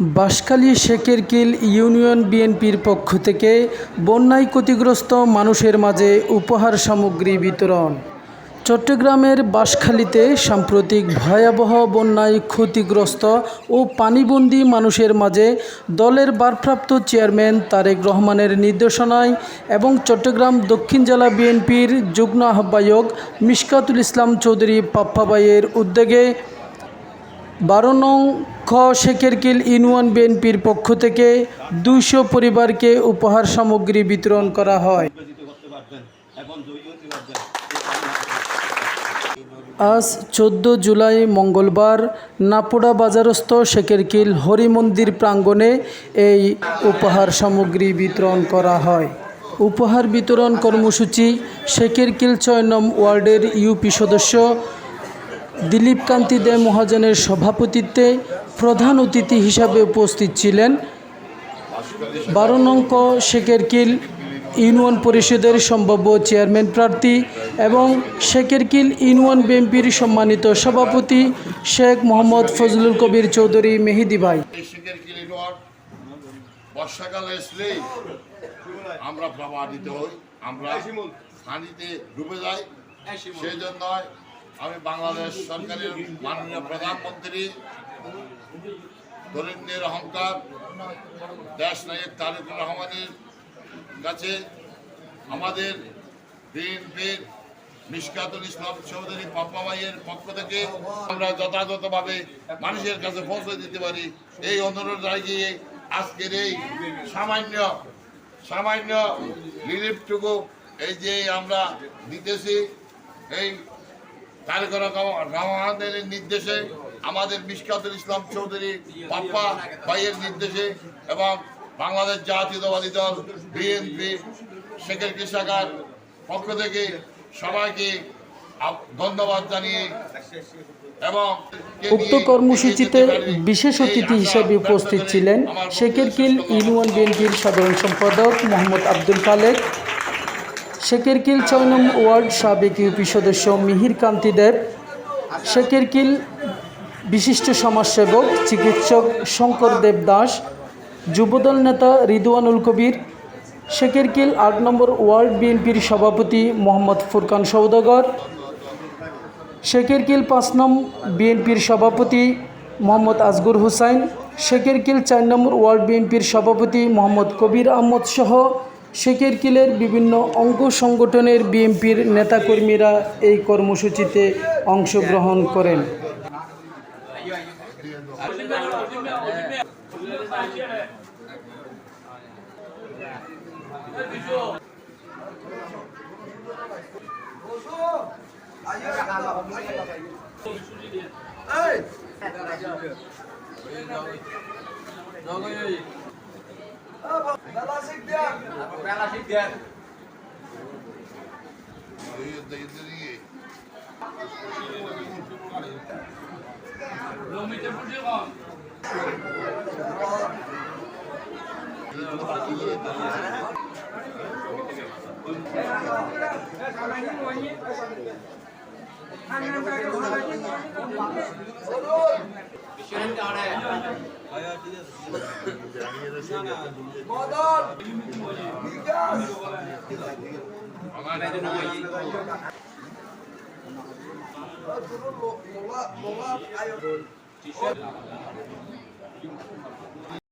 Banshkhali শেখেরকিল union বিএনপির পক্ষ থেকে বন্যায় ক্ষতিগ্রস্ত মানুষের মাঝে উপহার সামগ্রী বিতরণ। চট্টগ্রামের বাঁশখালীতে সাম্প্রতিক ভয়াবহ বন্যায় ক্ষতিগ্রস্ত ও পানিবন্দী মানুষের মাঝে দলের ভারপ্রাপ্ত চেয়ারম্যান তারেক রহমানের নির্দেশনায় এবং চট্টগ্রাম দক্ষিণ জেলা বিএনপির যুগ্ম আহ্বায়ক মিশকাতুল ইসলাম চৌধুরী পাপ্পা ভাইয়ের উদ্যোগে 12 নং খ শেখেরকিল ইউনিয়ন বিএনপির পক্ষ থেকে 200 পরিবারকে উপহার সামগ্রী বিতরণ করা হয়। আজ 14 জুলাই মঙ্গলবার নাপোড়া বাজারস্থ শেখেরকিল হরি মন্দির প্রাঙ্গণে এই উপহার সামগ্রী বিতরণ করা হয়। উপহার বিতরণ কর্মসূচি শেখেরকিল 6 নং ওয়ার্ডের ইউপি সদস্য দিলীপ কান্তি দে মহাজনের সভাপতিত্বে প্রধান অতিথি হিসাবে উপস্থিত ছিলেন 12 নং ক শেখেরকিল ইউনিয়ন পরিষদের সম্ভাব্য চেয়ারম্যান প্রার্থী এবং শেখেরকিল ইউনিয়ন বিএনপির সম্মানিত সভাপতি শেখ মোহাম্মদ ফজলুল কবির চৌধুরী মেহেদি ভাই। বর্ষাকালে আসলেই আমরা প্রভাবিত হই, আমরা পানিতে ডুবে যাই। সেই জন্য আমি বাংলাদেশ সরকারের মাননীয় প্রধানমন্ত্রী দরিদ্রের অহংকার দেশ নায়ক তারেক রহমানের কাছে আমাদের বিএনপির মিশকাতুল ইসলাম চৌধুরী পাপ্পা ভাইয়ের পক্ষ থেকে আমরা যথাযথভাবে মানুষের কাছে পৌঁছে দিতে পারি এই অনুরোধ জানিয়ে আজকের এই সামান্য রিলিফটুকু এই যে আমরা দিতেছি এই তারেক রহমানের নির্দেশে, আমাদের মিশকাতুল ইসলাম চৌধুরী পাপ্পা ভাইয়ের নির্দেশে এবং বাংলাদেশ জাতীয়তাবাদী দল বিএনপি শেখেরকিল শাখার পক্ষ থেকে সবাইকে ধন্যবাদ জানিয়ে এবং উক্ত কর্মসূচিতে বিশেষ অতিথি হিসেবে উপস্থিত ছিলেন শেখেরকিল ইউনিয়ন বিএনপির সাধারণ সম্পাদক মোহাম্মদ আব্দুল খালেক, শেখেরকিল 6 নং ওয়ার্ড সাবেক ইউপি সদস্য মিহির কান্তি দেব, শেখেরকিল বিশিষ্ট সমাজসেবক চিকিৎসক শঙ্কর দেব দাস, যুবদল নেতা রিদওয়ানুল কবির, শেখেরকিল 8 নম্বর ওয়ার্ড বিএনপির সভাপতি মোহাম্মদ ফুরকান সওদাগর, শেখেরকিল 5 নং বিএনপির সভাপতি মোহাম্মদ আসগর হুসাইন, শেখেরকিল 4 নম্বর ওয়ার্ড বিএনপির সভাপতি মোহাম্মদ কবির আহমদ সহ শেখেরকিলের বিভিন্ন অঙ্গ সংগঠনের বিএনপির নেতাকর্মীরা এই কর্মসূচিতে অংশগ্রহণ করেন।